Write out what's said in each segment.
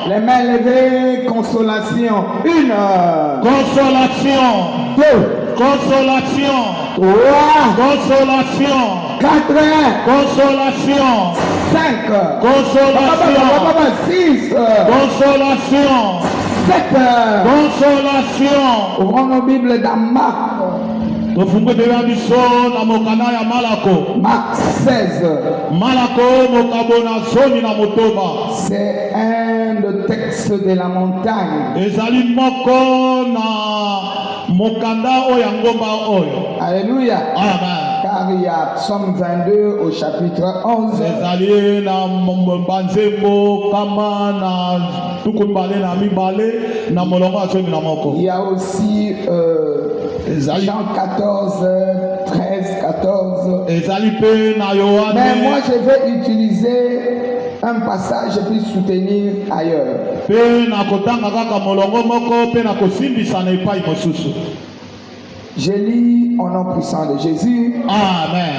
Les mains levées, consolation. 1. Consolation. 2. Consolation. 3. Consolation. 4. Consolation. 5. Consolation. 6. Consolation. 7. Consolation. Ouvrons nos Bibles dans Marc. Tofungue Biblia biso na mokana ya Malako. Marc 16. Malako mokabona zomi na motoba. C'est un des textes de la montagne. Ezali moko na mokanda oyo ya ngomba oyo. Alléluia. Amen. Car il y a Psaume 22 au chapitre 11. Ezali na banzembo kama na tukubale na mibale na molongo azomi na moko. Il y a aussi Jean 14, 13, 14. Ezali pe na Yohane. Mais moi je vais utiliser un passage pour soutenir ailleurs. Pe na kotanga kaka molongo moko pe na kosimbisa na epai mosusu. Je lis au nom puissant de Jésus. Amen.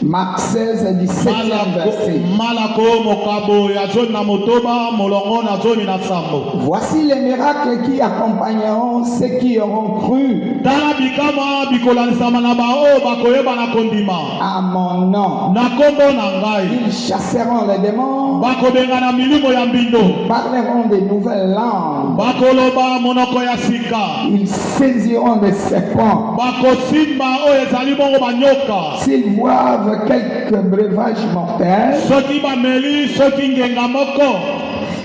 Marc 16, 17e verset. Malako mokabo ya zone na motoba molongo na zone na sambo. Voici les miracles qui accompagneront ceux qui auront cru. Tala bikama bikolanisama na bao bakoyeba na kondima. À mon nom. Na kombo na ngai. Ils chasseront les démons. Bakobenga na milimo ya mbindo. Parleront de nouvelles langues. Bakoloba monoko ya sika. Ils saisiront des serpents. Bakosimba oyo ezali bongo banyoka. S'ils boivent quelques breuvages mortels, soki bameli soki ngenga moko,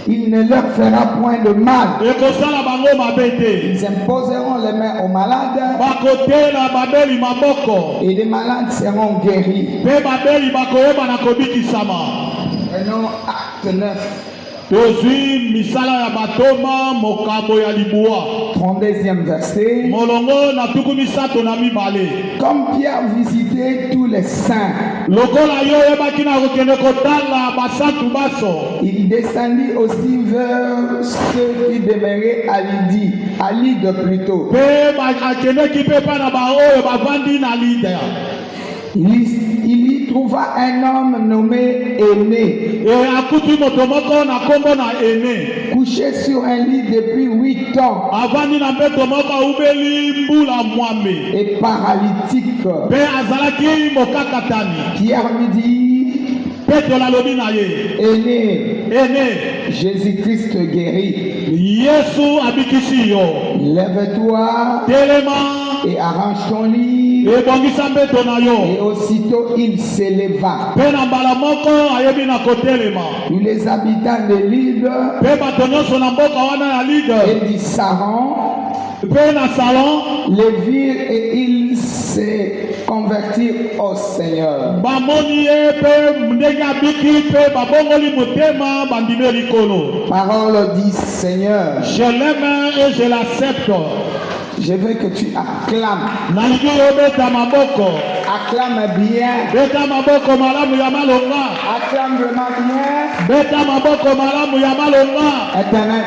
il ne leur fera point de mal. ekosala bango mabe te. Ils imposeront les mains aux malades. Bakotela babeli maboko. Et les malades seront guéris. Pe babeli bakoyeba na kobikisama. Prenons Acte 9. Tozwi misala ya batoma mokabo ya libua. 32e verset. Molongo na tuku misato na mibale. Comme Pierre visitait tous les saints, lokola yo yebaki na kokende kotala basatu baso, il descendit aussi vers ceux qui demeuraient à Lydie, à Lyde plutôt. Pe akendeki pe pa na baoyo bavandi na Lida. Il y trouva un homme nommé Aimé, akuti moto moko na kombo na Aimé, couché sur un lit depuis 8 ans avandi na mbeto moko aubeli mbula mwambe et paralytique. pe azalaki mokakatani. Pierre lui dit, Petro lalobi na ye, Aimé, Jésus-Christ guérit. Yesu abikisi yo. Lève-toi Telema et arrange ton lit. ebongisa mbeto na yo. Et aussitôt il s'éleva. Pe na mbala moko ayebi na kotelema. Tous les habitants de l'île Pe bato nyonso na mboka wana ya Lide et du Saron pe na salon les virent et ils se convertirent au Seigneur. bamoni ye pe ndenge abiki pe babongoli motema bandime likolo. Parole dit Seigneur, Je l'aime et je l'accepte. je veux que tu acclames. Nalingi yobeta maboko. Acclame bien. Beta maboko malamu ya malonga. Acclame vraiment bien. Beta maboko malamu ya malonga. Éternel.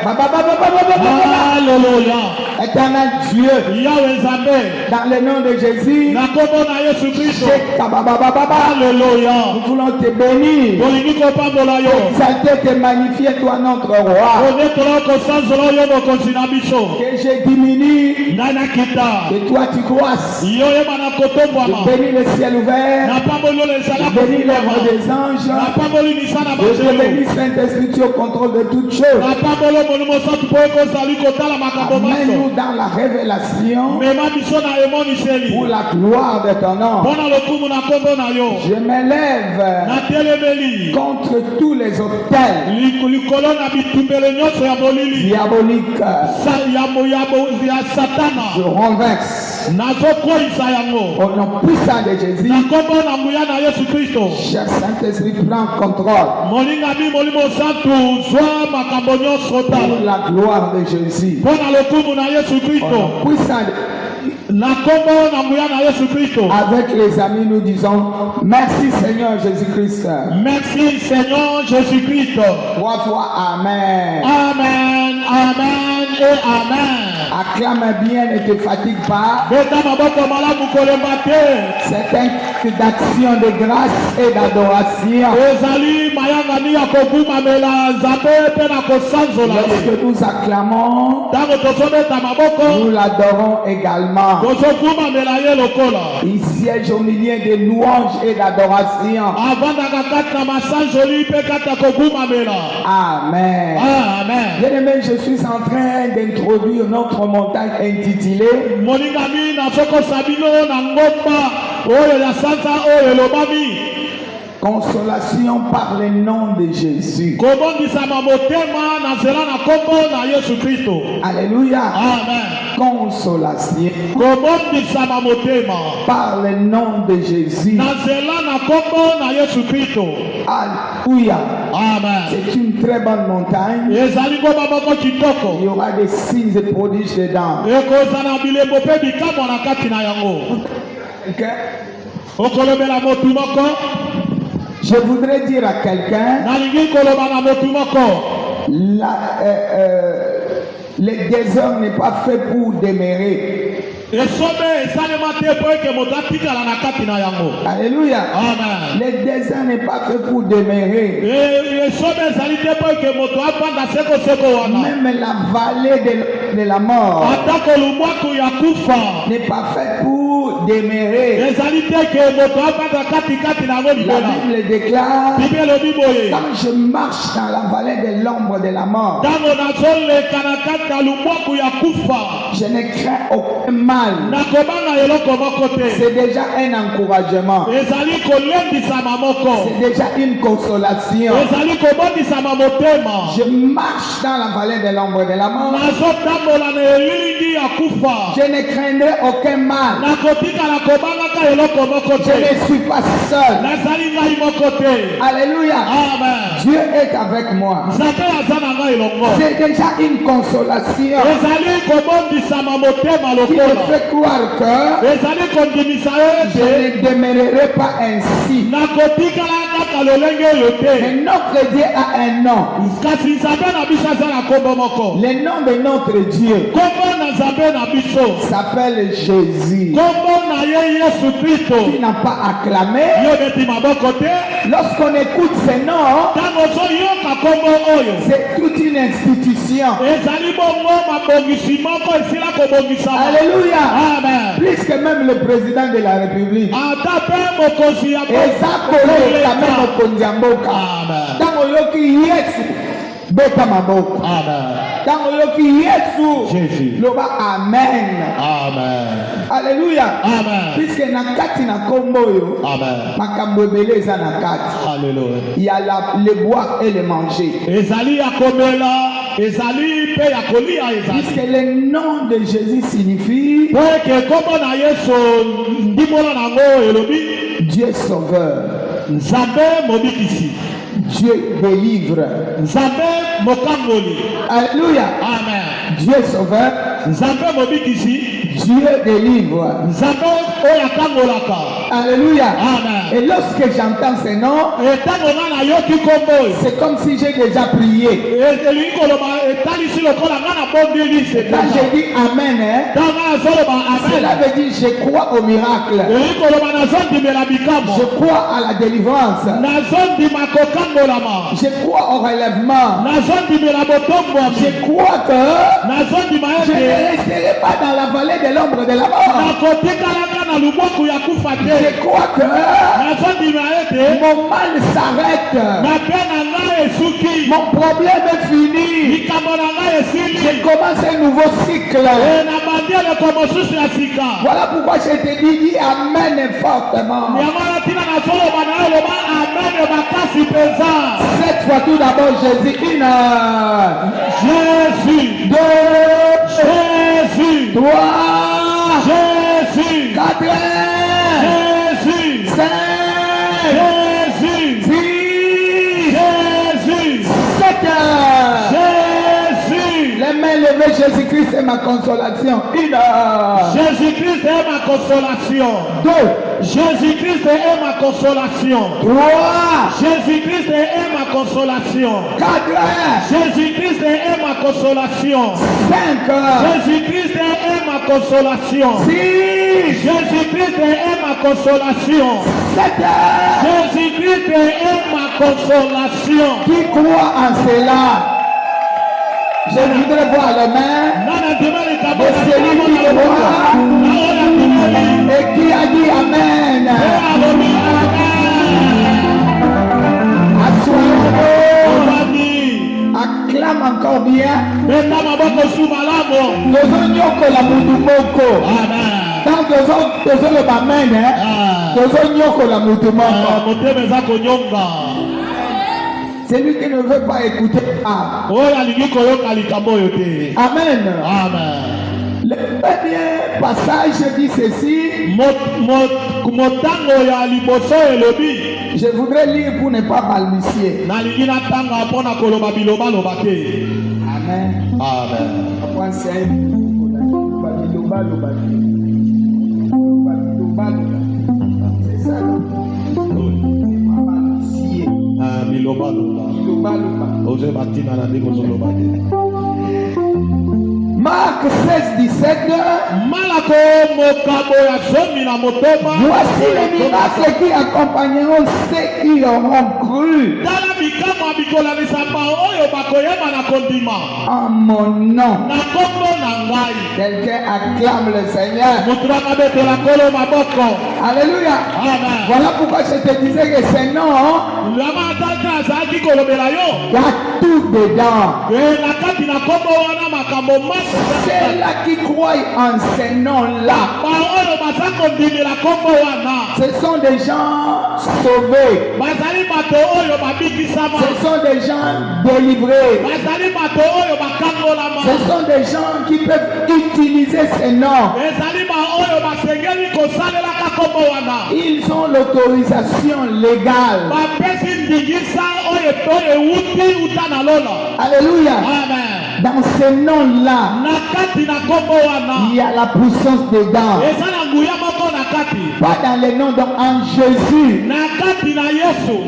Alléluia. Éternel Dieu. Yahweh Nzambe. Dans le nom de Jésus. Na kombo na Yesu Kristo. Alléluia. Nous voulons te bénir. Tolingi kopambola yo. Exalter, te magnifier, toi notre roi. Onekola kosanzola yo mokonzi na biso. Que je diminue. Nana kita. Et toi tu croisses. Yo yeba na kotombwama. Je bénis le ciel ouvert. Na pamboli lesala Je bénis l'œuvre des anges. na pamboli misana Je bajelo. bénis Saint-Esprit, tu es au contrôle de toutes choses. Na pambolo molimo santu po ekozali kotala makambo maso. Amène-nous dans la révélation Mema biso na emoniseli. pour la gloire de ton nom. Mpona lokumu na kombo na yo. Je m'élève Na telemeli. contre tous les autels Likolo na bitumbelo nyonso ya bolili. diaboliques. Ya satana. Je renverse Nazokweyisa yango. au nom puissant de Jésus. Na kombo na nguya na Yesu Kristo. Cher Saint-Esprit, prends contrôle Moninga bi molimo santu zwa makambo nyonso pour tala. la gloire de Jésus. Mpona lokumu na Yesu Au Kristo. nom puissant de... Na kombo na nguya na Yesu Kristo. Avec les amis, nous disons merci Seigneur Jésus-Christ. Merci Seigneur Jésus-Christ. 3 fois Amen. Amen, amen et amen. Acclame bien, ne te fatigue pas. beta maboko malamu kolemba te. C'est un acte d'action de grâce et d'adoration. ezali mayangani ya kogumamela nzambe mpe na kosanzola ye. Lorsque nous acclamons, ntango tozobeta maboko nous l'adorons également. tozogumamela ye lokola. Il siège au milieu des louanges et d'adoration. avandaka kati na masanzoli mpe kati ya kogumamela. Amen. Amen. Bien-aimé, je suis en train d'introduire notre montagne intitulée moningami nazokosa bino na ngomba oyo ya sanza oyo elobami Consolation par le nom de Jésus. kobongisama motema na nzela na kombo na yesu kristo. Alléluia. Amen. Consolation kobongisama motema par le nom de Jésus. na nzela na kombo na yesu kristo. Alléluia. Amen. C'est une très bonne montagne. ezali ngomba moko Il y kitoko aura des signes et prodiges dedans. ekozala bilembo mpe bikamwa na kati na yango. Quelqu'un? okolobela motu moko. Je voudrais dire à quelqu'un, nalingi koloba na motu moko. le désordre n'est pas fait pour demeurer. esobe esalema te mpo eke moto atikala na kati na yango. Alléluia. Amen. Le désert n'est pas fait pour demeurer. esobe ezali te mpo eke moto avanda sekoseko wana. Même la vallée de la mort atako lubwaku ya kufa n'est pas fait pour demeurer. ezali te ke moto avanda katikati na yango La libela. Bible déclare, bible elobi boye quand je marche dans la vallée de l'ombre de la mort, ntango nazoleka na kati na lubwaku ya kufa je ne crains aucun mal. nakobanga eloko moko te. C'est déjà un encouragement. ezali kolendisama moko. C'est déjà une consolation. ezali kobondisama motema. Je marche dans la vallée de l'ombre de la mort. nazotambola na elilingi ya kufa. Je ne craindrai aucun mal. nakotikala kobangaka eloko moko Je te. ne suis pas seul. nazali ngai moko te. Alléluia. amen. Dieu est avec moi. nzambe aza na ngai elongo. C'est déjà une consolation ezali kobondisama motema qui me lokola. fait croire que ezali kondimisa yo je ete ne demeurerai pas ainsi. nakotikala kaka lolenge oyo Mais te. notre Dieu a un nom. kasi nzambe na biso aza na kombo moko. Le nom de notre Dieu kombo na nzambe na biso s'appelle Jésus. kombo na ye yesu kristo. Tu n'as pas acclamé. yo beti maboko te. Lorsqu'on écoute ce nom, ntango ozoyoka kombo oyo c'est toute une institution. ezali bongo mabongisi moko esila kobongisama. Alléluia. amen. Plus que même le président de la République. ata mpe mokonzi ya eza koleka me mokonzi ya mboka. Amen. Ntango oyoki Yesu, beta maboko. Amen. Ntango oyoki Yesu, Jésus. loba amen. Amen. Alléluia. Amen. Puisque na kati na kombo oyo Amen. makambo ebele eza na kati. Alléluia. Il y a le boire et le manger. ezali ya komela ezali mpe ya kolia ezali. Puisque le nom de Jésus signifie po eke kombo na yesu ndimbola nango elobi Dieu sauveur, nzambe mobikisi, Dieu délivre. nzambe mokangoli. Alléluia. Amen. Dieu sauveur, nzambe mobikisi, Dieu délivre. nzambe oyo akangolaka. Alléluia. Amen. Et lorsque j'entends ce nom, etango nga nayoki kombo oyo c'est comme si j'ai déjà prié. elingi koloba etalisi lokola nga na bondilise. Quand je dis Amen, ntango nga nazoloba cela amen veut dire je crois au miracle. elingi koloba nazondimela Je bikambo, crois à la délivrance. nazondima kokangolama, Je crois au relèvement. nazondimela botombwami, Je crois que nazondima je ne ete resterai pas dans la vallée de l'ombre de la mort. nakotikalaka na lubwaku ya kufa te. Je crois que nazondima ete mon mal s'arrête. mabe na ngai esuki, Mon problème est fini. likambo na ngai Je esili, commence un nouveau cycle. nabandi eloko mosusu ya sika. Voilà pourquoi je te dis Amen fortement. yango wana ntina nazoloba na yo loba amen makasi mpenza. Cette fois tout d'abord Jésus. Une, Jésus, deux, Jésus, trois, Jésus, quatre, Jésus, cinq, Jésus, six, Jésus, sept. Jésus. Les mains levées Jésus-Christ est ma consolation. 1. Jésus-Christ est ma consolation. 2. Jésus-Christ est ma consolation. 3. Jésus-Christ est ma consolation. 4. Jésus-Christ est ma consolation. 5. Jésus-Christ est ma consolation. 6. Jésus-Christ est ma consolation. 7. Jésus-Christ est ma consolation. Qui croit en cela? Je voudrais voir les mains de celui qui croit et qui a dit Amen. Assoyons-nous. Acclame encore bien. Nous nyoko la mudumoko. Tant que nous le Amen, nous nyoko la mudumoko. Celui qui ne veut pas écouter. Amen. Amen. Le premier passage dit ceci. Je voudrais lire pour ne pas balbutier. Amen. Amen. C'est ça. Marc 16, 17. Voici les miracles qui accompagneront ceux qui auront cru en mon nom. Quelqu'un acclame le Seigneur. Alléluia. Amen. Voilà pourquoi je te disais que ce nom, il y a tout dedans. Ceux-là qui croient en ces noms-là, ce sont des gens sauvés. Ce sont des gens délivrés. Ce sont des gens qui peuvent utiliser ces noms. Ils ont l'autorisation légale. Alléluia. Amen. Dans ces noms-là, il y a la puissance dedans. Pas dans les noms, donc en Jésus,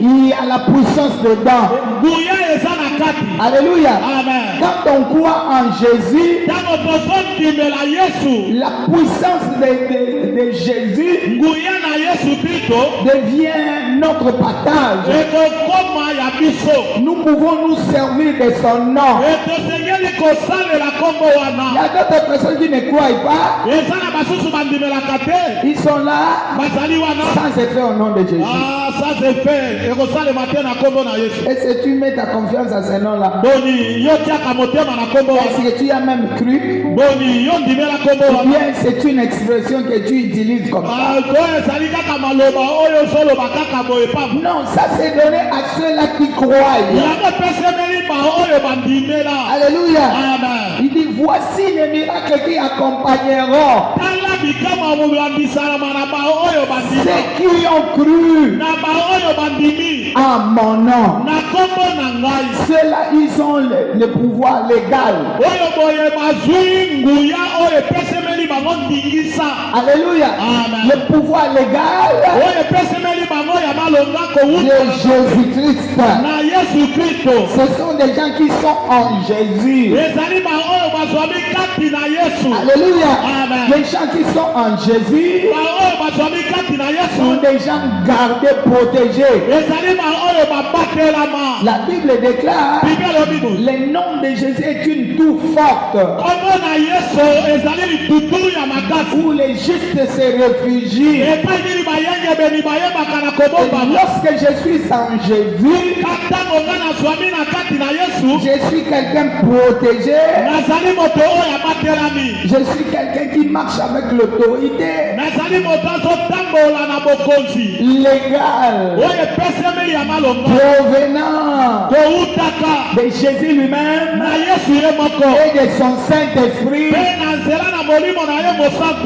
il y a la puissance dedans. Alléluia. Amen. Quand on croit en Jésus, la puissance de Jésus devient notre partage. Nous pouvons nous servir de son nom. Il y a d'autres personnes qui ne croient pas. Ils sont là sans effet au nom de Jésus. Et si tu mets ta confiance à ce nom-là, est-ce que tu as même cru? Ou bien c'est une expression que tu utilises comme ça? Non, ça c'est donné à ceux-là qui croient. Alléluia. Amen. Il dit voici les miracles qui accompagneront ceux qui ont cru en mon nom. Ceux-là, ils ont le pouvoir légal. Alléluia. Amen. Le pouvoir légal de Jésus-Christ. Ce sont des gens qui sont en Jésus. Alléluia. Amen. Les gens qui sont en Jésus sont des gens gardés, protégés. La Bible déclare le nom de Jésus est une tour forte où les justes se réfugient. Et lorsque je suis en Jésus, je suis quelqu'un protégé. Je suis quelqu'un qui marche avec l'autorité légale provenant de Jésus lui-même et de son Saint-Esprit.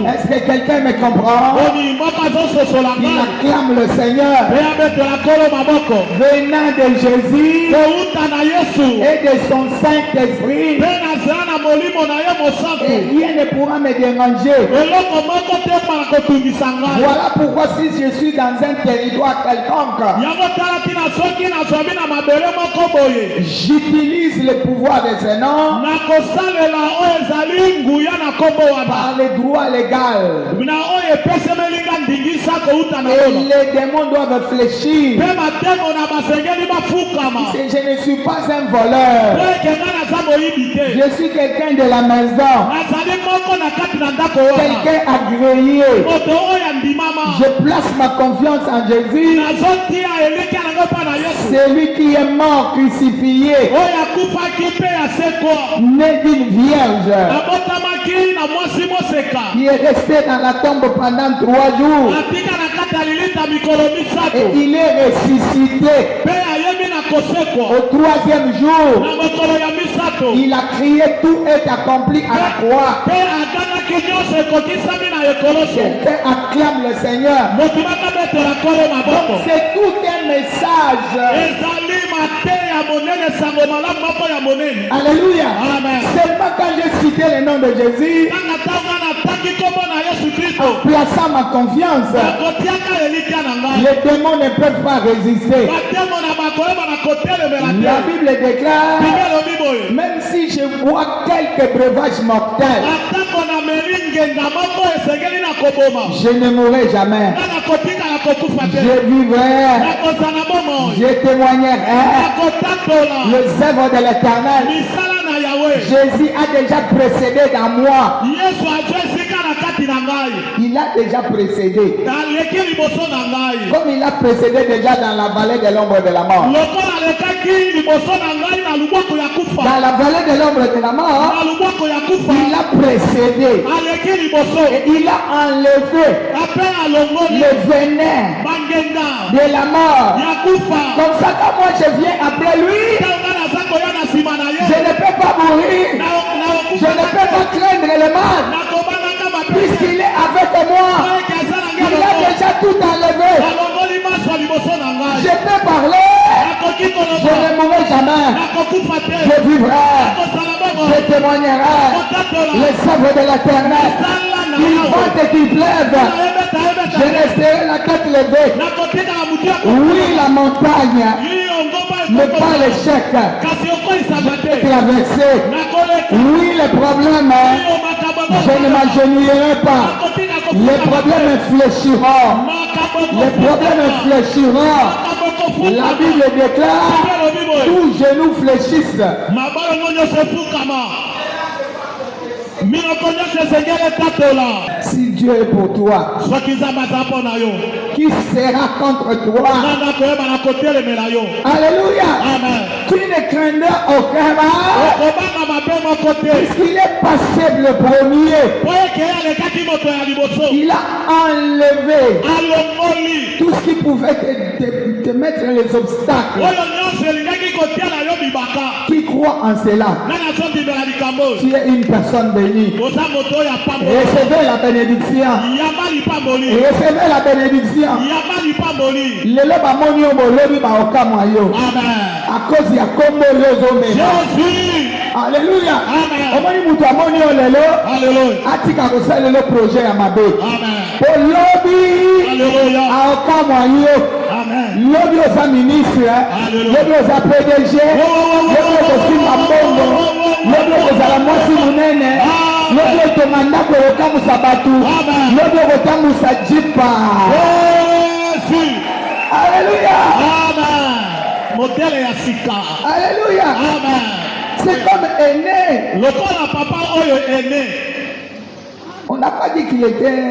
Est-ce que quelqu'un me comprend? Il acclame le Seigneur venant de Jésus et de son Saint-Esprit Et rien ne pourra me déranger. Voilà pourquoi si je suis dans un territoire quelconque, j'utilise le pouvoir de ce nom par les droits légaux. Et les démons doivent fléchir. Je ne suis pas un voleur. Je suis quelqu'un de la maison. Quelqu'un agréé. Je place ma confiance en Jésus. C'est lui qui est mort crucifié, né d'une vierge, qui est resté dans la tombe pendant 3 jours. Et il est ressuscité. Au 3e jour, il a crié, tout est accompli à la croix. Quelqu'un acclame le Seigneur. C'est tout un message. Alléluia. Seulement quand j'ai cité le nom de Jésus, en plaçant ma confiance, les démons ne peuvent pas résister. La Bible déclare, même si je vois quelques breuvages mortels, je ne mourrai jamais. Je vivrai. Je témoignerai les œuvres de l'Éternel. Jésus a déjà précédé dans moi. Il a déjà précédé. Comme il a précédé déjà dans la vallée de l'ombre de la mort. Dans la vallée de l'ombre de la mort, il a précédé. Et il a enlevé le venin de la mort. Comme ça, quand moi je viens après lui, je ne peux pas mourir. Je ne peux pas craindre le mal. Puisqu'il est avec moi, il a déjà tout enlevé. Je peux parler. Je ne mourrai jamais. Je vivrai. Je témoignerai les œuvres de l'Éternel. Qu'il vente et qu'il pleuve, je resterai la tête levée. Oui, la montagne, mais pas l'échec. Traverser. Oui, les problèmes, je ne m'agenouillerai pas. Les problèmes fléchiront. Les problèmes fléchiront. La Bible déclare, tous genoux fléchissent. Si Dieu est pour toi, qui sera contre toi? Alléluia. Amen. Tu ne craindras aucun mal, puisqu'il est passé le premier. Il a enlevé tout ce qui pouvait te mettre les obstacles. Qui croit en cela? Tu es une personne bénie. Recevez la bénédiction. Recevez la bénédiction. Lelo bamoni obolobi ba okamwayo. À cause ya kombo yozomena. Alléluia. Omoni mutu amoni olelo. Atika kosala le projet ya mabe. Olobi. A okamwayo. Lobi oza ministre. Lobi oza PDG. Lobi oza mbongo. Lobi oza la mwasi munene. Lobi otomanda ko okamusa batu. Lobi otamusa jipa. Alléluia. Amen. Modèle ya sika. Alléluia. Amen. C'est comme aîné. Le corps papa oyo aîné. On n'a pas dit qu'il était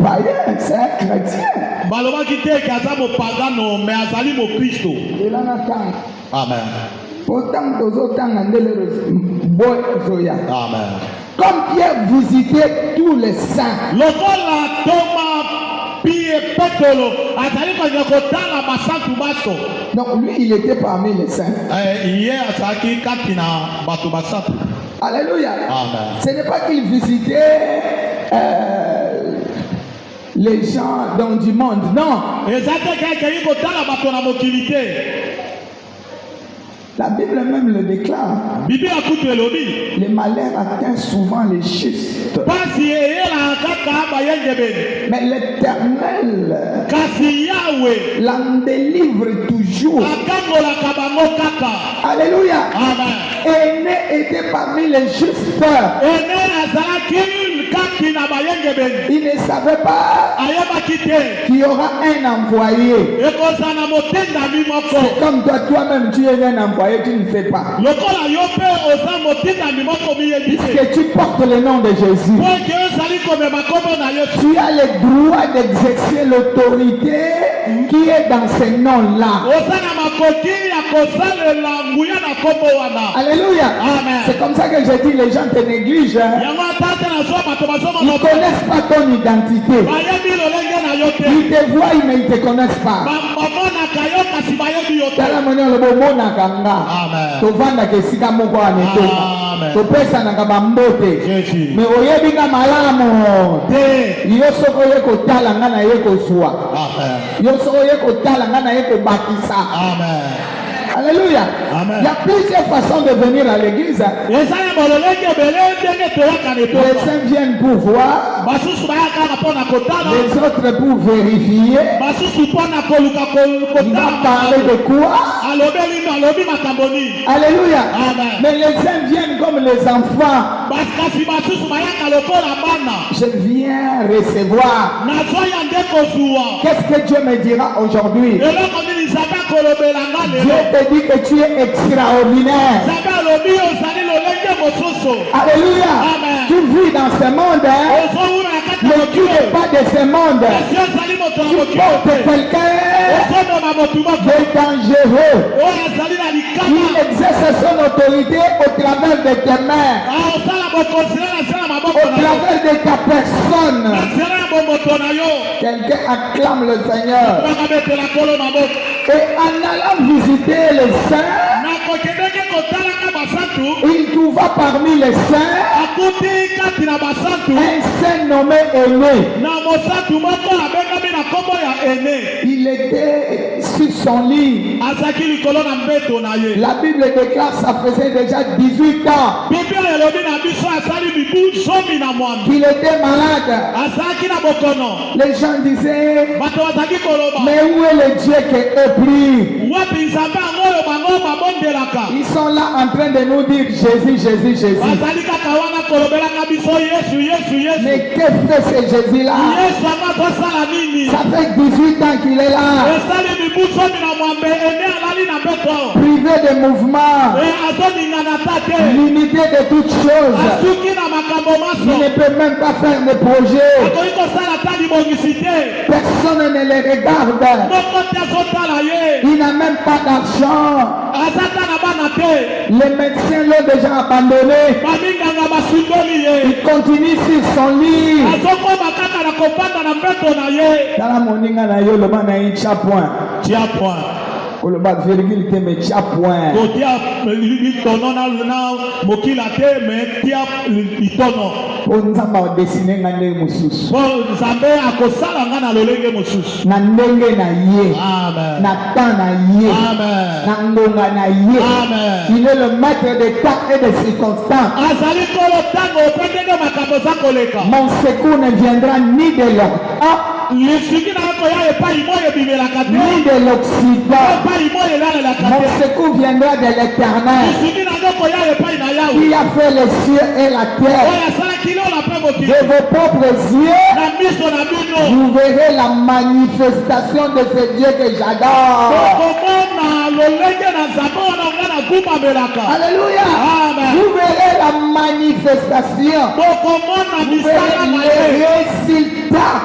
païen, c'est un chrétien. Baloba kite kaza mo pagano mais azali mo Kristo. Il en a tant. Amen. Pourtant autant andele boy zoya. Amen. Comme Pierre visitait tous les saints. Le corps la toma pie petolo azali ko nyakotala basantu baso. Donc lui il était parmi les saints. Hier asaki katina bato basantu. Alléluia. Amen. Ce n'est pas qu'il visitait les gens dans du monde, non. La Bible même le déclare. Les malheurs atteignent souvent les justes. Mais l'Éternel l'en délivre toujours. Alléluia. Aîné était parmi les justes. Il ne savait pas qu'il y aura un envoyé. C'est comme toi-même, tu es un envoyé, tu ne sais pas. Puisque tu portes le nom de Jésus, tu as le droit d'exercer l'autorité qui est dans ce nom-là. Alléluia. C'est comme ça que je dis, les gens te négligent. Ils ne connaissent pas ton identité. Ils te voient, mais ils ne te connaissent pas. Mais oyebinga malamu yo soko ye kotala nga na ye kozwa yo soko ye kotala nga na ye kobakisa. Alléluia. Amen. Il y a plusieurs façons de venir à l'église. Les saints viennent pour voir. Les autres pour vérifier. Il va parler de quoi? Alléluia. Amen. Mais les saints viennent comme les enfants. Je viens recevoir. Qu'est-ce que Dieu me dira aujourd'hui? Dieu te dit que tu es extraordinaire. Alléluia. Amen. Tu vis dans ce monde, mais tu n'es pas de ce monde. Tu portes quelqu'un de dangereux. Il exerce son autorité au travers de tes mains, au travers de ta personne. Quelqu'un acclame le Seigneur. Et en allant visiter les saints, il trouva parmi les saints un saint nommé Aîné. Il était sur son lit. La Bible déclare que ça faisait déjà 18 ans qu'il était malade. Les gens disaient, mais où est le Dieu qui est pris? Ils sont là en train de nous dire Jésus, Jésus, Jésus. Mais qu'est-ce que c'est Jésus-là? Ça fait 18 ans qu'il est là. Privé de mouvement, limité de toutes choses. Il ne peut même pas faire de projet. Personne ne les regarde. Il n'a même pas d'argent. Les médecins l'ont déjà abandonné. Il continue sur son lit. Dans la moninga na yo le man na tia point. Le bas virgule te met tia point. On nzamba dessiner ngane mususu. Na ndenge na ye. Na temps na ye. Na ngonga na ye. Il est le maître des temps et des circonstances. Mon secours ne viendra ni de l'Orient, ni de l'Occident. Mon secours viendra de l'Éternel qui a fait les cieux et la terre. De vos propres yeux, vous verrez la manifestation de ce Dieu que j'adore. Alléluia. Vous verrez la manifestation. Vous verrez les résultats.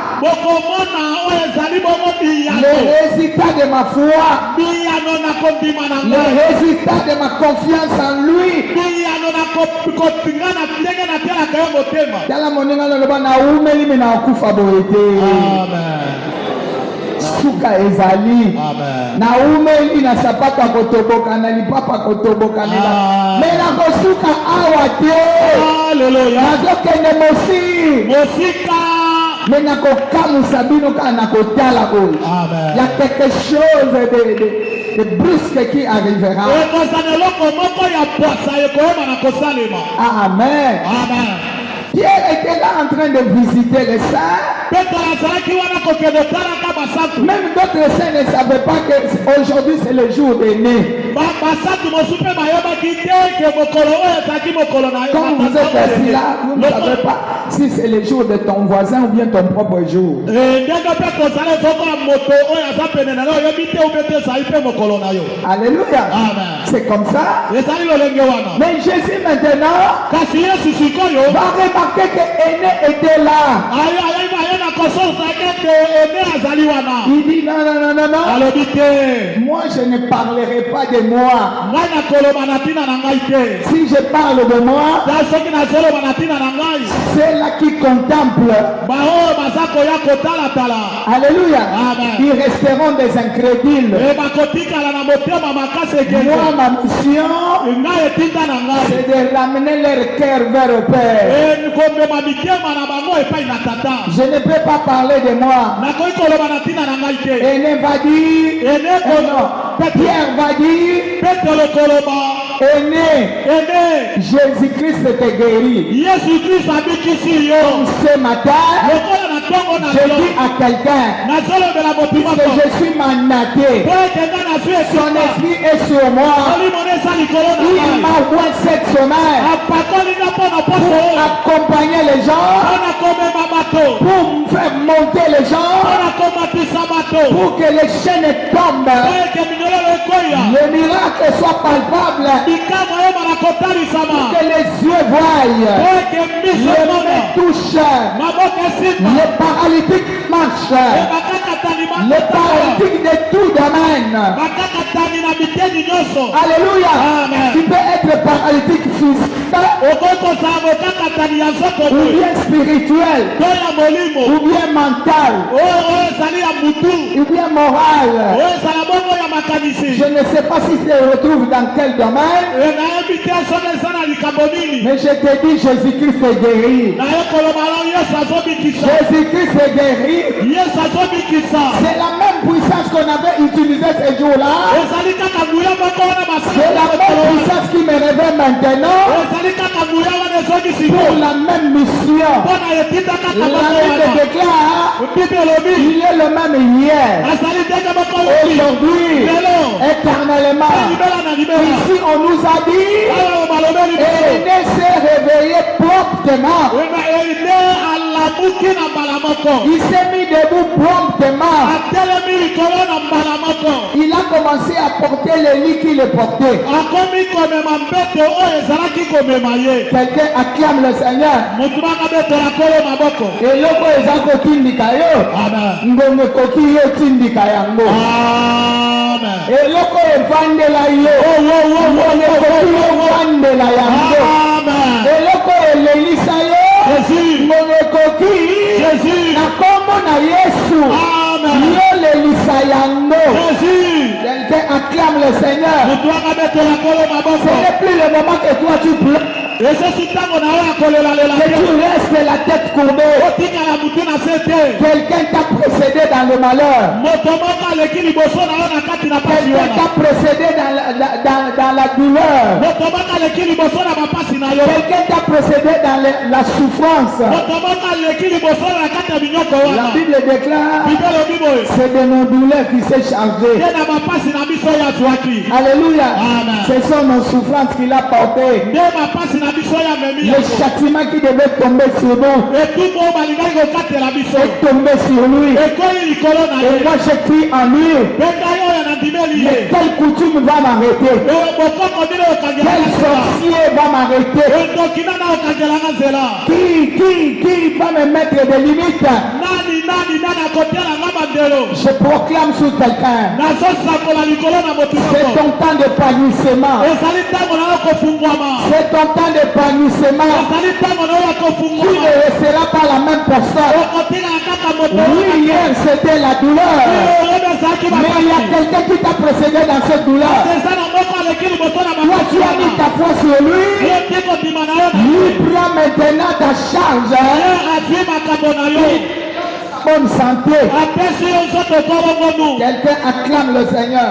Les résultats de ma foi. Les résultats de ma confiance en lui. Suka ezali na umeli na sapato kotoboka na lipapa kotoboka na mais na kosuka awa te. Haleluya. Nazokende mosika mais na kokamusa bino kana kotala oyo. Il y a quelque chose de brusque qui arrivera. Amen. Amen. Pierre était là en train de visiter les saints. Même d'autres saints ne savaient pas qu'aujourd'hui c'est le jour des nés. Quand vous êtes assis là, vous ne savez pas si c'est le jour de ton voisin ou bien ton propre jour. Alléluia. C'est comme ça. Mais Jésus maintenant va remarquer que Aîné était là. Il dit non. Moi je ne parlerai pas de moi. Si je parle de moi, c'est là qui contemple. Alléluia. Ils resteront des incrédules. Moi ma mission, c'est de ramener leur cœur vers le Père. Je ne peux pas parler de moi. Aîné va dire, Pierre va dire, Aîné, Jésus-Christ te guérit. Donc ce matin, je dis à quelqu'un que je suis mandaté. Son esprit est sur moi. Il m'envoie cette semaine pour accompagner les gens, pour faire monter les gens, pour que les chaînes tombent, le miracle soit palpable, que les yeux voient, les mains touchent, les paralytiques marchent, les paralytiques de tout domaine. Alléluia. Tu peux être paralytique physique ou bien spirituel, ou bien mental, ou bien moral. Je ne sais pas si tu te retrouves dans quel domaine, mais je te dis Jésus-Christ est guéri. Jésus-Christ est guéri. C'est la même puissance qu'on avait utilisée ce jour-là. C'est la même puissance qui me révèle maintenant pour la même mission. La Bible déclare, il est le même hier, aujourd'hui, éternellement. Ici on nous a dit, Aîné s'est réveillé promptement. Il s'est mis debout promptement. Il a commencé à porter le lit qu'il portait. Quelqu'un acclame le Seigneur. Et loko ezako tindika yo. Ngome koki yo tindika yango. Et loko evandela yo. Ngome koki yo vandela yango. Et loko elelisa yo. Ngome koki na kombo na Yesu. Yo lelisa yango. Quelqu'un acclame le Seigneur. Ce n'est plus le moment que toi tu pleures. Que tu restes la tête courbée. Quelqu'un t'a précédé dans le malheur. Quelqu'un t'a précédé dans la douleur. Quelqu'un t'a précédé dans la souffrance. La Bible déclare, c'est de nos douleurs qui s'est chargé. Alléluia. Ce sont nos souffrances qu'il a portées. Le châtiment qui devait tomber sur nous est tombé sur lui. Et moi je crie en lui. Mais quelle coutume va m'arrêter? Quel sorcier va m'arrêter? Qui va me mettre des limites? Je proclame sur quelqu'un, c'est ton temps d'épanouissement. C'est ton temps d'épanouissement. Tu ne resteras pas la même personne. Oui, hier c'était la douleur, mais il y a quelqu'un qui t'a précédé dans cette douleur. Toi tu as mis ta foi sur lui. Lui prend maintenant ta charge. bonne santé. Quelqu'un acclame le Seigneur.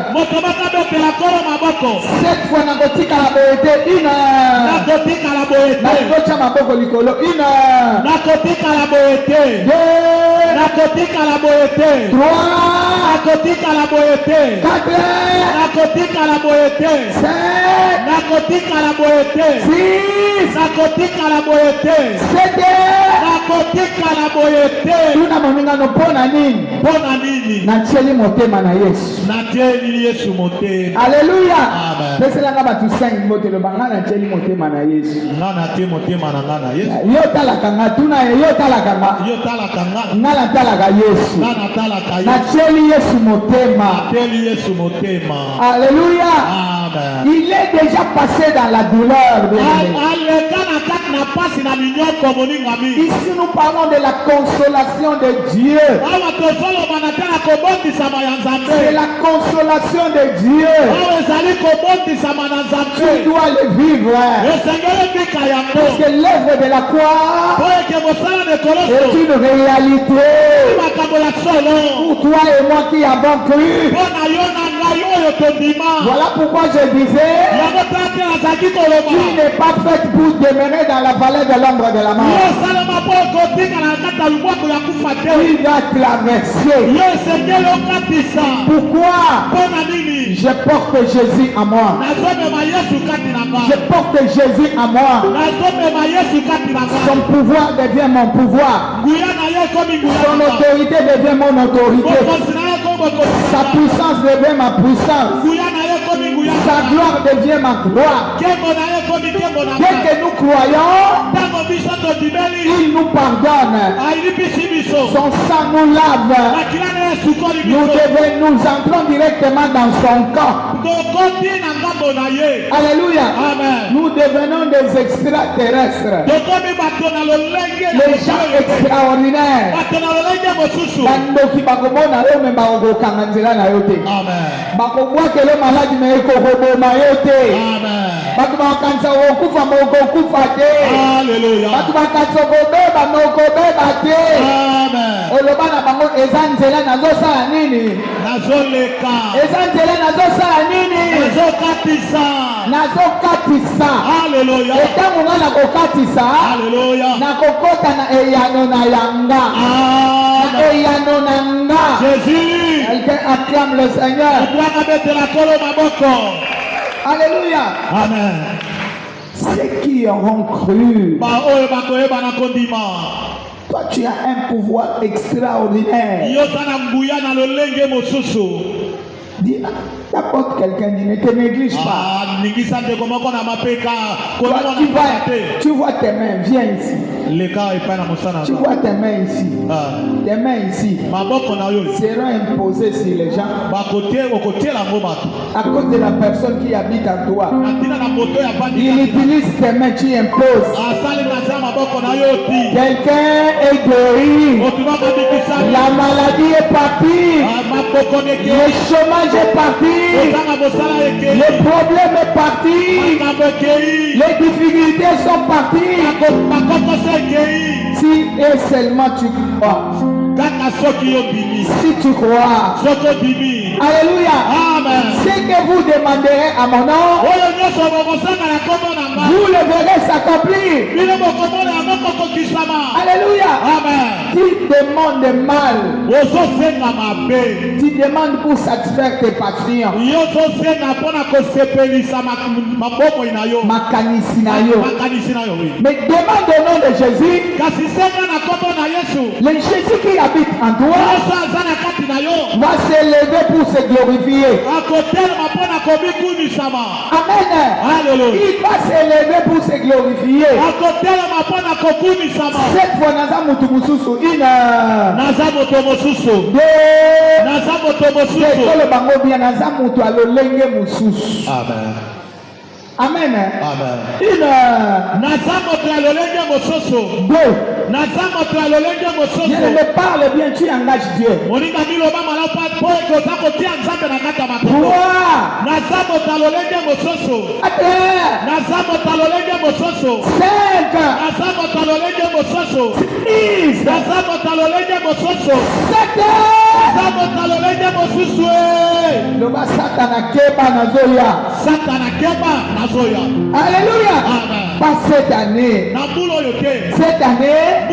Cette fois, n'a pas dit la beauté, une heure. N'a pas dit la beauté. N'a pas dit une heure. N'a pas dit la beauté. Deux. N'a pas dit la beauté. Trois. N'a pas dit la beauté. Quatre. N'a pas dit la beauté. Cinq. N'a pas dit la beauté. Six. N'a pas dit la beauté. Sept. N'a pas dit la beauté. Nous n'avons pas de bonne année. Bonne année. N'a pas dit motema na Yesu. N'a pas dit Yesu motema. Alléluia. Amen. Pese la ngaba tu 5 mote le banga na cheli motema na Yesu. Ngana te motema na ngana Yesu. Yo talaka ngatuna yo talaka nga. Yo talaka nga. Ngala talaka Yesu. Ngana talaka Yesu. Na cheli Yesu motema. Cheli Yesu motema. Alléluia. Amen. Il est déjà passé dans la douleur. Ici nous parlons de la consolation de Dieu. C'est la consolation de Dieu. Tu dois le vivre. Parce que l'œuvre de la croix est une réalité. Pour toi et moi qui avons cru. Voilà pourquoi je disais qui n'est pas fait pour demeurer dans la vallée de l'ombre de la mort. Il va traverser. Pourquoi? Je porte Jésus à moi. Je porte Jésus à moi. Son pouvoir devient mon pouvoir. Son autorité devient mon autorité. Sa puissance devient ma puissance. Sa gloire devient ma gloire. Dès que nous croyons, il nous pardonne. Son sang nous lave. Nous entrons directement dans son corps. Alléluia. Amen. Nous devenons des extraterrestres. Les gens extraordinaires. Jésus. Quelqu'un acclame le Seigneur. Alléluia. Amen. Ceux qui auront cru. Toi, tu as un pouvoir extraordinaire. Dis, t'apporte quelqu'un, ne te néglige pas. Toi, tu vois tes mains, viens ici. Tu vois tes mains ici. Tes mains ici seront imposées sur les gens à cause de la personne qui habite en toi. Il utilise tes mains, tu imposes. Quelqu'un est guéri. La maladie est partie. Le chômage est parti. Le problème est parti. Les difficultés sont parties. Si et seulement tu crois. Si tu crois. Alléluia. Amen. Ce que vous demanderez à mon nom, vous le verrez s'accomplir. Alléluia. Amen. Tu demandes mal. Tu demandes pour satisfaire tes passions. Mais demande au nom de Jésus. Le Jésus qui habite en toi va s'élever pour se glorifier. Amen. Il va s'élever pour se glorifier. Cette fois, une Amen. Amen. Une deux. Bien me parle bien, tu engages Dieu. 7 Alléluia. Pas cette année. Cette année,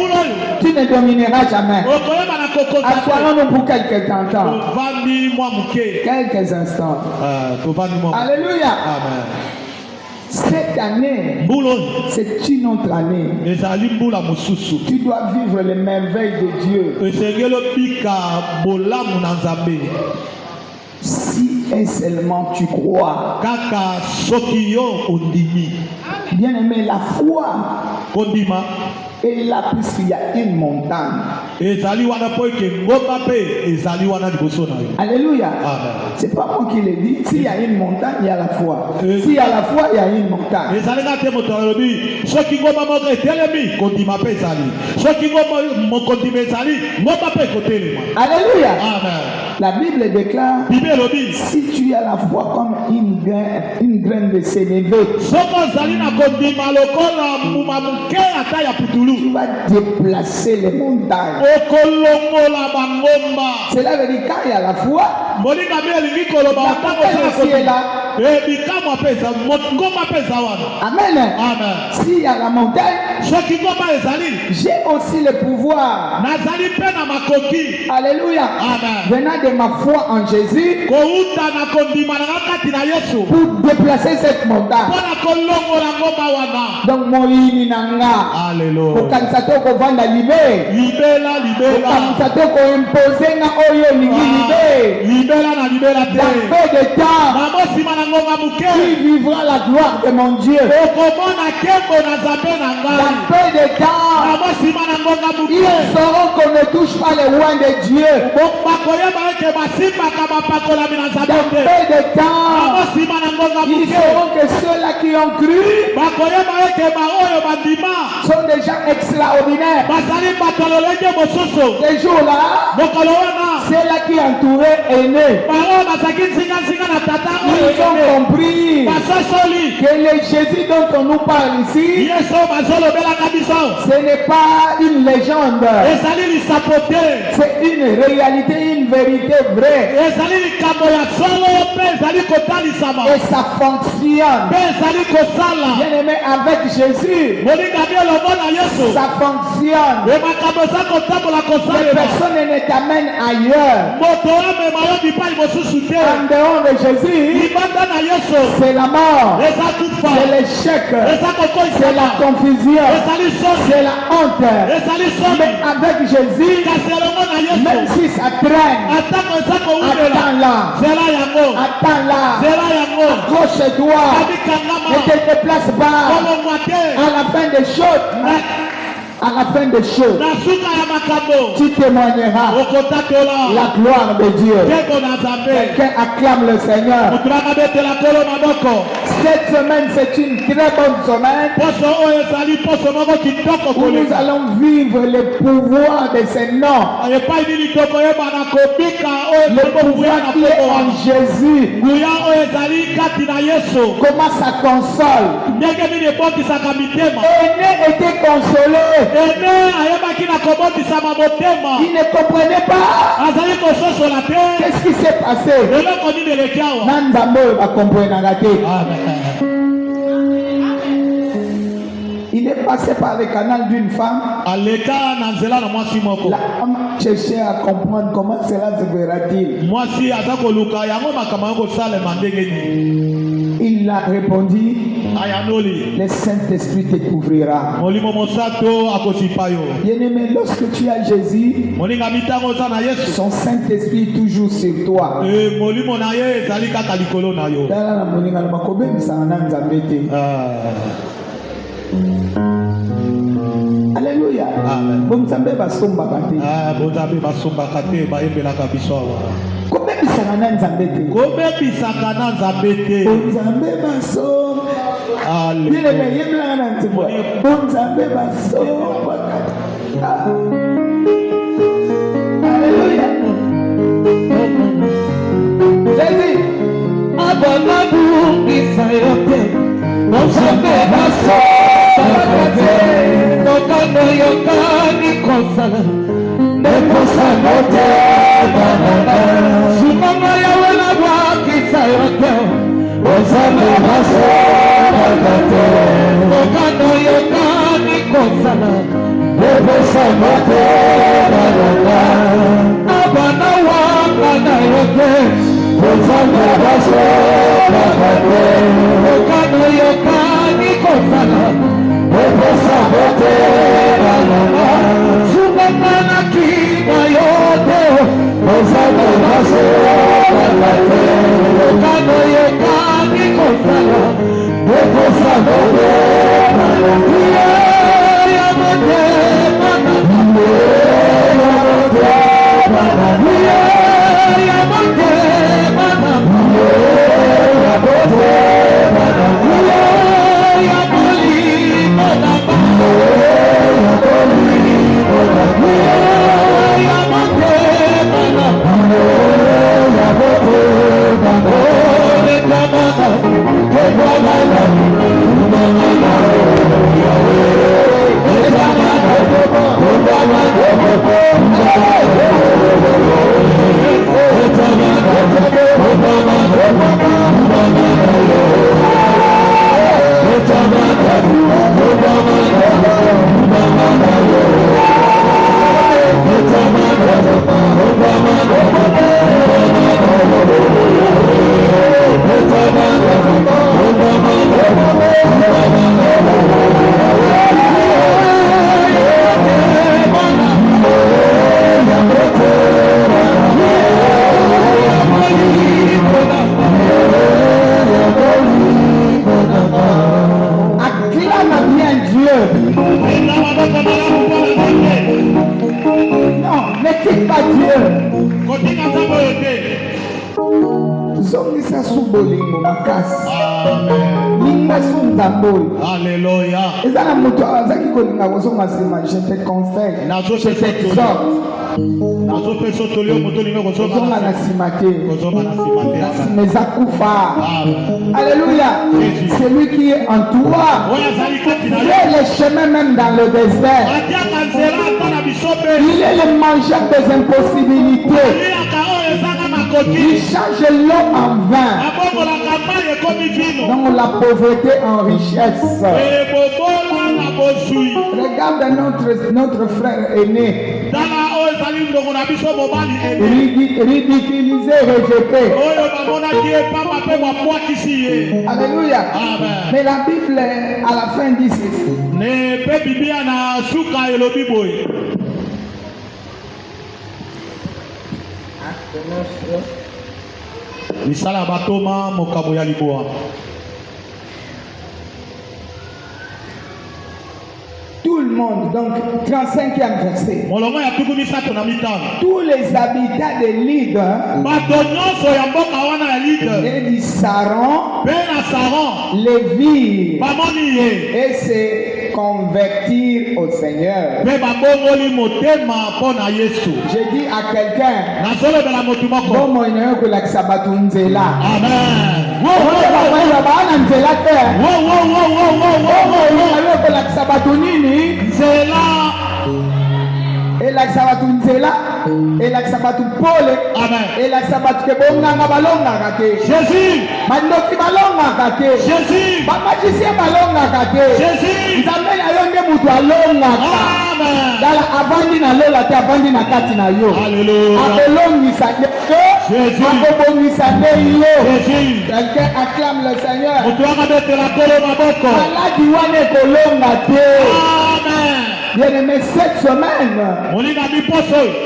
tu ne domineras jamais. Assoyons-nous pour quelques instants. Quelques instants. Alléluia. Cette année, c'est une autre année. Tu dois vivre les merveilles de Dieu. Si et seulement tu crois. Bien aimé, la foi est là puisqu'il y a une montagne. Alléluia. C'est pas moi qui l'ai dit. S'il y a une montagne, il y a la foi. S'il y a la foi, il y a une montagne. Alléluia. La Bible déclare, si tu as la foi comme une graine de sénévé, tu vas déplacer les montagnes. Cela veut dire quand il y a la foi, la montagne aussi est là. Amen. S'il y a la montagne, j'ai aussi le pouvoir. Alléluia. Venant de ma foi en Jésus, pour déplacer cette montagne. Donc mon nanga. Alléluia. Dans peu de temps, il vivra la gloire de mon Dieu. Dans peu de temps, ils sauront qu'on ne touche pas les loin de Dieu. Dans peu de temps, ils sauront que ceux-là qui ont cru sont des gens extraordinaires. Ces jours-là, ceux-là qui entouraient aînés, ils ont compris que le Jésus dont on nous parle ici, ce n'est pas une légende, c'est une réalité, une vérité vraie. Et ça fonctionne. Bien aimé, avec Jésus, ça fonctionne. Les personnes ne t'amènent ailleurs. En dehors de Jésus, c'est la mort, c'est l'échec, c'est la confusion, c'est la honte. Mais avec Jésus, même si ça traîne, attends-la, accroche-toi, ne te déplace pas. À la fin des choses, à la fin des choses, tu témoigneras la gloire de Dieu. Quelqu'un acclame le Seigneur. Cette semaine, c'est une très bonne semaine où nous allons vivre le pouvoir de ces noms. Le pouvoir qui est en Jésus. Comment ça console. Aîné était consolé. Il ne comprenait pas. Qu'est-ce qui s'est passé? Il est passé par le canal d'une femme. La femme cherchait à comprendre comment cela se verra-t-il. Il a répondu, le Saint-Esprit te couvrira. Bien-aimé, lorsque tu as Jésus, son Saint-Esprit est toujours sur toi. Alléluia. Bomzambe basomba kate. Kobebisaka na nzambe te. Bomzambe basomba. Bien-aimé, yebelaka na nzembo. Bomzambe basomba kate. Alléluia. Je te conseille, je t'exhorte. Alléluia. C'est lui qui est en toi. Fais les chemins même dans le désert. Il est le mangeur des impossibilités. Il change l'eau en vin. Donc la pauvreté en richesse. Regarde notre frère aîné. Ridiculisé, rejeté. Alléluia. Mais la Bible à la fin dit ceci. Tout le monde, donc 35e verset. Tous les habitants de l'île et du Saron, les villes et se convertir au Seigneur. J'ai dit à quelqu'un, la sabatu nzela et la sabatu pole et la sabatu ke bonganga balonga kake Jésus mandoki balonga kake Jésus bamajisi balonga kake Jésus nzambe na yo nge mutu alonga dala avandi na lola te avandi na kati na yo akolongisa Jésus akobongisa nde yo quelqu'un acclame le Seigneur maladi wane kolonga te. Amen. Bien-aimé, cette semaine,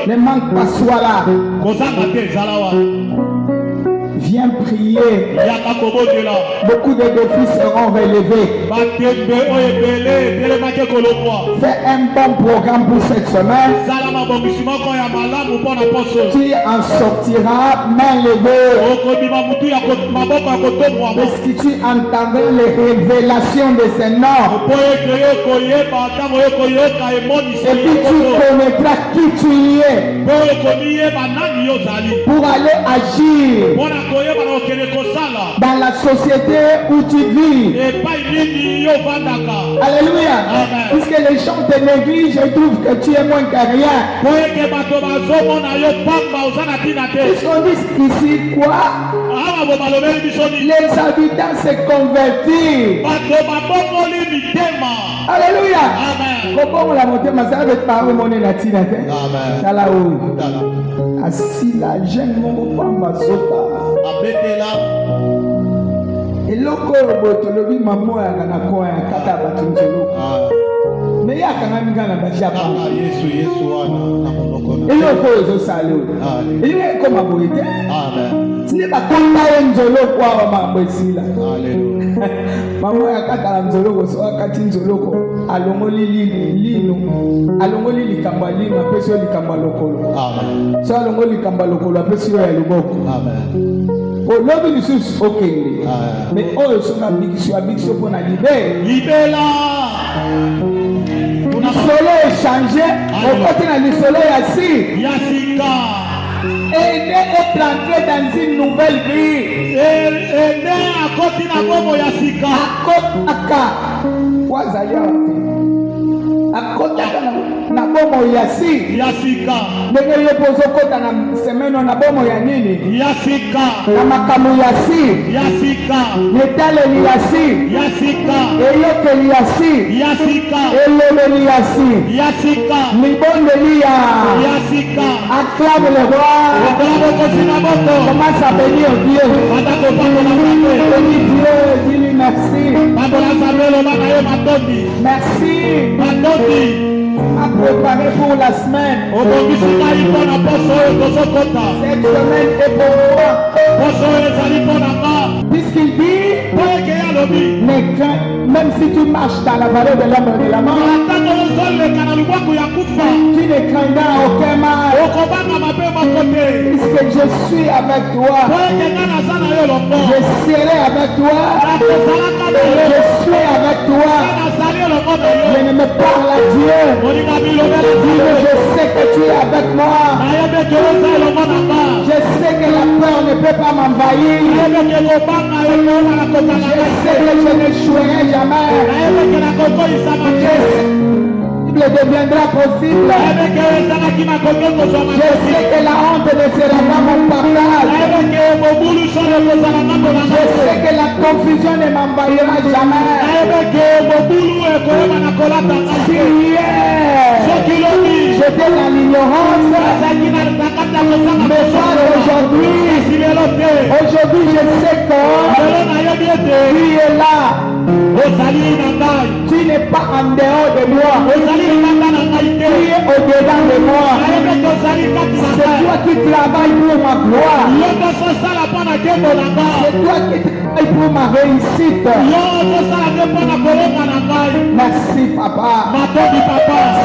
ne manque pas soit là. Viens prier. Beaucoup de défis seront relevés. Fais un bon programme pour cette semaine. Tu en sortiras main levée. Parce que tu entendras les révélations de ces noms. Et puis tu connaîtras qui tu es. Pour aller agir dans la société où tu vis. Alléluia. Puisque les gens te négligent et trouvent que tu es moins que rien. Puisqu'on dit ici quoi? Les habitants se convertirent. Alléluia. Comment la montée ma sœur avec parole mon élatina. Amen. Assis là, j'aime mon papa sota. Et loko roboto lobi maman ya kana ko ya kata batunzelo. Mais ya kana ngana bashaka. Yesu wana na monoko. Et loko zo salo. Il est comme aboité. Amen. Ce n'est pas comme ça nzolo kwa mambo sila. Alléluia. Maman ya kata nzolo ko so kati nzolo ko alongoli lino. Alongoli likamba lino peso likamba lokolo. Amen. So alongoli likamba lokolo peso ya luboko. Amen. L'homme du sous ok mais oh son ambition pour la libérer solo est changé au côté de solo assis et est planté dans une nouvelle vie na bomo yasi yasika ndenge yepozo kota na semeno na bomo ya nini yasika na makamu yasi yasika netale ni yasi yasika eyoke ni yasi yasika elele ni yasi yasika libonde ni ya yasika acclame le roi commence à bénir Dieu bénis Dieu dis-lui merci merci à préparer pour la semaine. Cette semaine est pour moi. Puisqu'il dit, ne crains, même si tu marches dans la vallée de l'ombre de la mort, tu ne craindras aucun mal. Puisque je suis avec toi, je serai avec toi, je suis avec toi. Je ne me parle à Dieu. Je sais que tu es avec moi. Je sais que la peur ne peut pas m'envahir. Je sais que je n'échouerai jamais. Il deviendra possible. Je sais que la honte ne sera pas mon partage. Je sais que la confusion ne m'envahira jamais. Si hier j'étais dans l'ignorance, mais aujourd'hui je sais que tu es là. Tu n'es pas en dehors de moi. Tu es au-dedans de moi. C'est toi qui travailles pour ma gloire. C'est toi qui travailles pour ma réussite. Merci papa.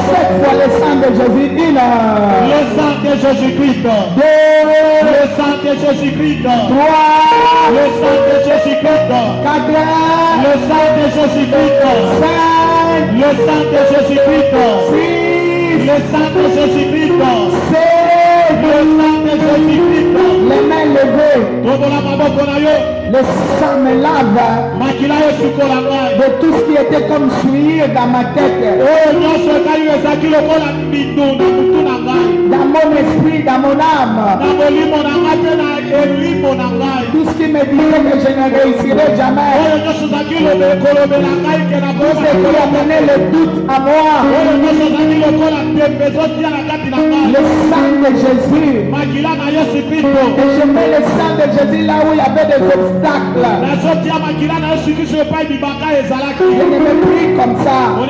Cette fois le sang de Jésus dit là. Le sang de Jésus-Christ. Deux. Le sang de Jésus-Christ. Trois. Le sang de Jésus-Christ. Quatre. Le sang de Jésus-Christ. Cinq. Le sang de Jésus-Christ. Six. Le sang de Jésus-Christ. Sept. Le sang de Jésus-Christ. Les mains levées. Le sang me lave de tout ce qui était comme souillure dans ma tête, dans mon esprit, dans mon âme. Tout ce qui me disait que je ne réussirais jamais, tout ce qui a mené le doute à moi, le sang de Jésus. Et je mets le sang de Jésus là où il y avait des obstacles. Je ne me prie comme ça. Oui.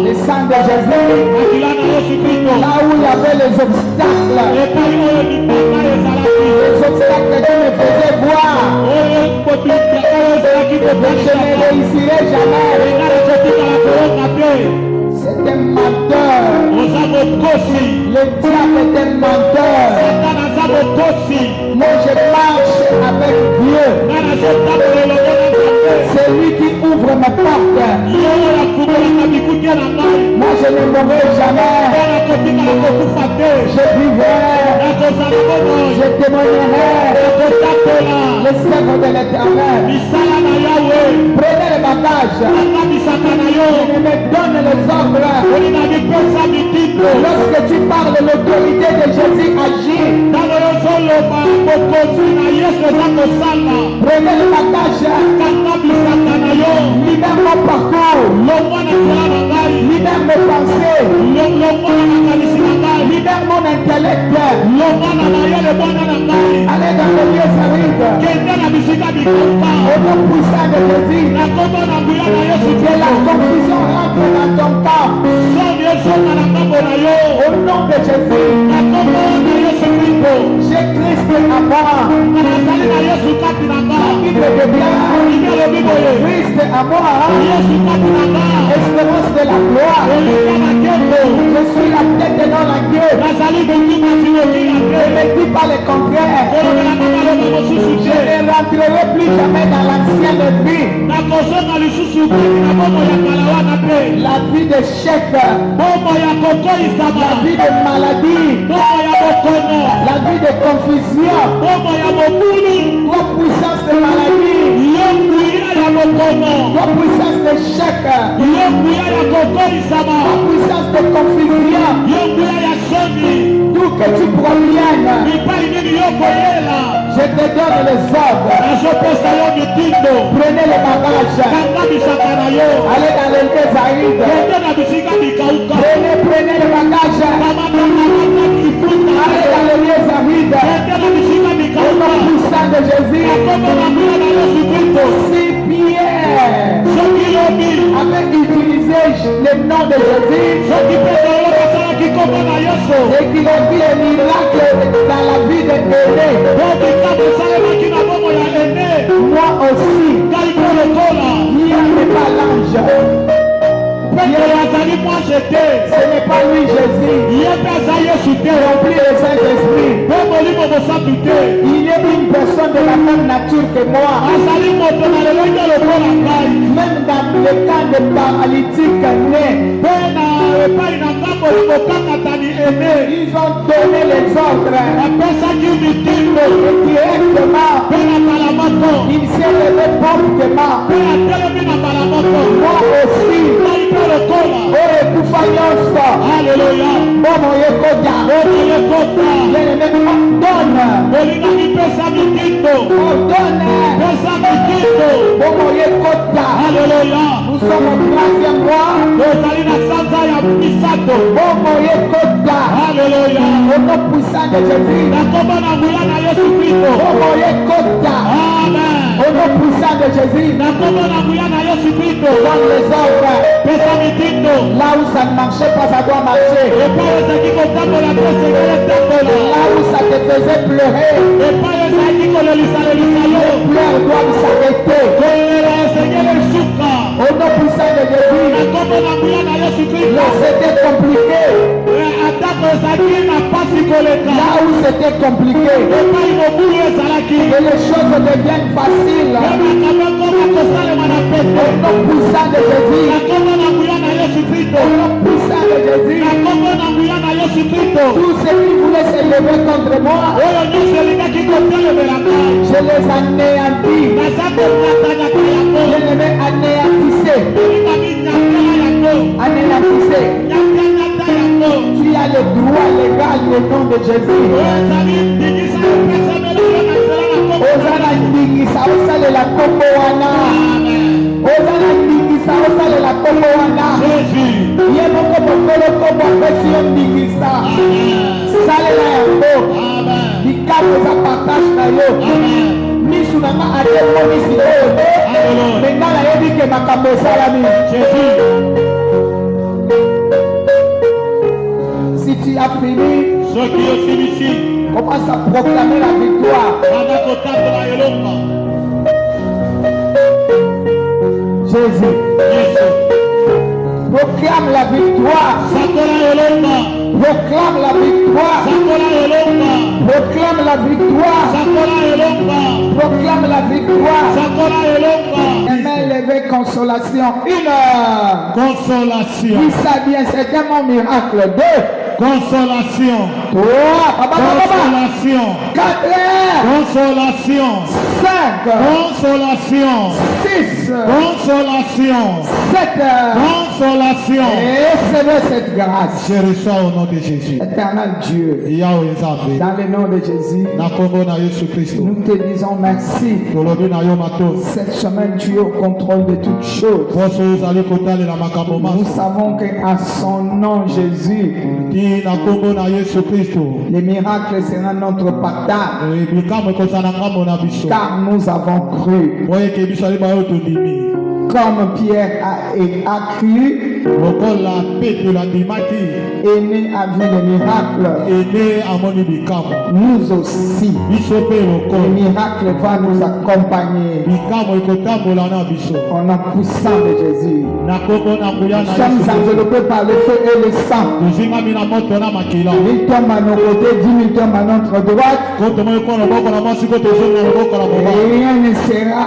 Le sang de Jésus. Là où il y avait les obstacles. Les obstacles qui me faisaient voir. Je ne réussirai jamais. C'est un menteur. Le diable est un menteur. Moi je marche avec Dieu. C'est lui qui ouvre ma porte. Moi je ne mourrai jamais. Je vivrai. Je témoignerai les œuvres de l'Éternel. Prenez les bagages. Je me donne les ordres. Lorsque tu parles, l'autorité de Jésus agit. Prenez les bagages. Libère mon parcours. Libère mes pensées. Libère mon intellect. Allez dans le lieu arides. Au nom puissant de Jésus. Que la confusion rentre dans ton camp. Au nom de Jésus. J'ai Christ à moi. La Bible déclare Christ à moi. Espérance de la gloire. Je suis la tête et non la queue. Ne me dis pas le contraire. Je ne rentrerai plus jamais dans l'ancienne vie. La vie d'échec. La vie de maladie. La vie de confusion. La puissance de maladie. La puissance d'échec. La puissance de confusion. Tout que tu proviennes. Je te donne les ordres. Prenez les bagages. Allez dans les lieux arides. Prenez les bagages. Allez dans les lieux arides. Au nom puissant de Jésus. Si Pierre avait utilisé le nom de Jésus et qu'il a vu un miracle dans la vie de Aîné, moi aussi, Pierre n'est pas l'ange. Ce n'est pas lui Jésus. Rempli le Saint-Esprit. Il est une personne de la même nature que moi. Même dans le cas de paralytiques nés, ils ont donné les ordres. Et directement, il s'est levé promptement. Moi aussi. Alléluia. Nous sommes au 3e mois. Alléluia. Au nom puissant de Jésus. Au nom puissant de Jésus. Dans les ordres. Là où ça ne marchait pas, ça doit marcher. Là où ça te faisait pleurer, les pleurs doivent s'arrêter. Au nom puissant de Jésus. Là c'était compliqué. Là où c'était compliqué, et les choses deviennent faciles. Au nom puissant de Jésus. Au nom puissant de Jésus. Tous ceux qui voulaient se lever contre moi, je les anéantis. Je les vais anéantisser. Anéantisser. Tu as le droit légal au nom de Jésus. Osana ndingisa osale la kombo wana. Osana ndingisa osale la kombo wana. Ye moko mokolo kombo apesi yo ndingisa. Sale la yango. Likambo za partage na yo. Misu na nga atemonisi oyo te. Menga nayebi ke makambo esalami. Si tu as fini, commence à proclamer la victoire. Jésus. Proclame la victoire. Proclame la victoire. Proclame la victoire. Proclame la victoire. Main levée, consolation. 1 heure. Consolation. Dis ça bien, c'est mon miracle. 2. Consolation. 3, Consolation. 4, Consolation. 5, Consolation. 6, Consolation. 7. Consolation. Recevez cette grâce. Je reçois au nom de Jésus. Éternel Dieu, Yahweh Nzambe. dans le nom de Jésus, Na kombo na Yesu Kristo. nous te disons merci. Tolobi na yo matos. Cette semaine, tu es au contrôle de toutes choses. Poso ozali kotalela makambo Nous maso. savons qu'à son nom, Jésus, Ti na kombo na Yesu Kristo. les miracles seront notre partage, Bikamwe kozala ngambo na biso. car nous avons cru. Boyeke biso ali bayo tondimi. Comme Pierre a cru, Lokola petela ndimaki. Aimé a vu les miracles. Ene amoni bikamwe. Nous aussi, Biso pe les lokola. miracles vont nous accompagner Bikamwe ekotambola na biso. au nom puissant de Jésus. Na kombo na nguya Nous na sommes Yesu. enveloppés par le feu et le sang. Tozingami na moto na makila. 10 tombent à nos côtés, 10 000 tombent à notre droite. Koto mo eko na boko na mwasi koto ezonga na boko na Et mobali. rien ne sera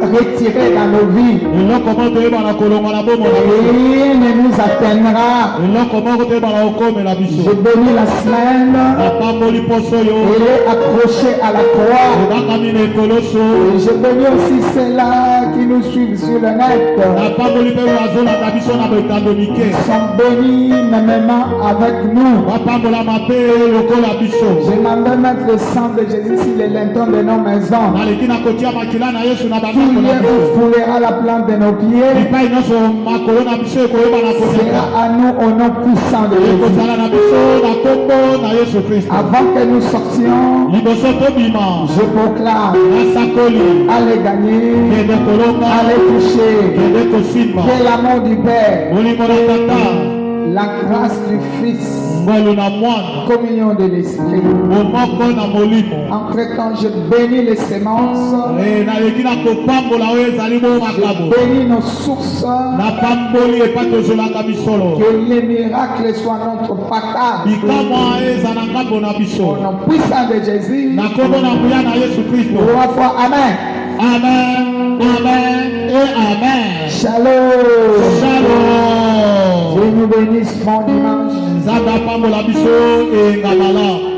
retiré dans nos vies. Eloko moko toyeba na kolonga na bomo na biso. Rien ne nous atteindra. Eloko moko toyeba na okomela Je biso. bénis la semaine. Napamboli poso yo. Elle est accrochée à la croix. Ebakami na ekoloso. Et je bénis aussi ceux-là qui nous suivent sur le net. Napamboli mpe oyo azolanda biso na betando Ils mike. sont bénis mêmement avec nous. Bapambolama mpe lokola biso. Je m'en vais mettre le sang de Jésus sur les lintons de nos maisons. Naleki na kotia makila na Yesu na Tout bandako na lieu biso. où foulera la plante de nos pieds Epai nyonso makolo na biso ekoyeba na sera koteka. à nous au nom puissant de Jésus. Ekozala na biso na kombo na Yesu Kristo. Avant que nous sortions, Liboso tobima. je proclame, Nasakoli. allez gagner, Kende kolonga. allez toucher, Kende kosimba. que l'amour du Père, Molimo na tata. la grâce du Fils, Ngolu na mwana. communion de l'Esprit. Momoko na molimo. Entre-temps, je bénis les semences, Naleki na kopambola oyo ezali bo je makabo. bénis nos sources, Napamboli epai tozolaka bisolo. que les miracles soient notre partage. Bikamwa eza na ngambo na Au biso. nom puissant de Jésus, Na kombo na nguya na Yesu Kristo. 3 fois Amen. Amen. Amen. Et amen. Shalom. Shalom. Dieu nous bénisse bon dimanche. Nzambe apambola biso engabala.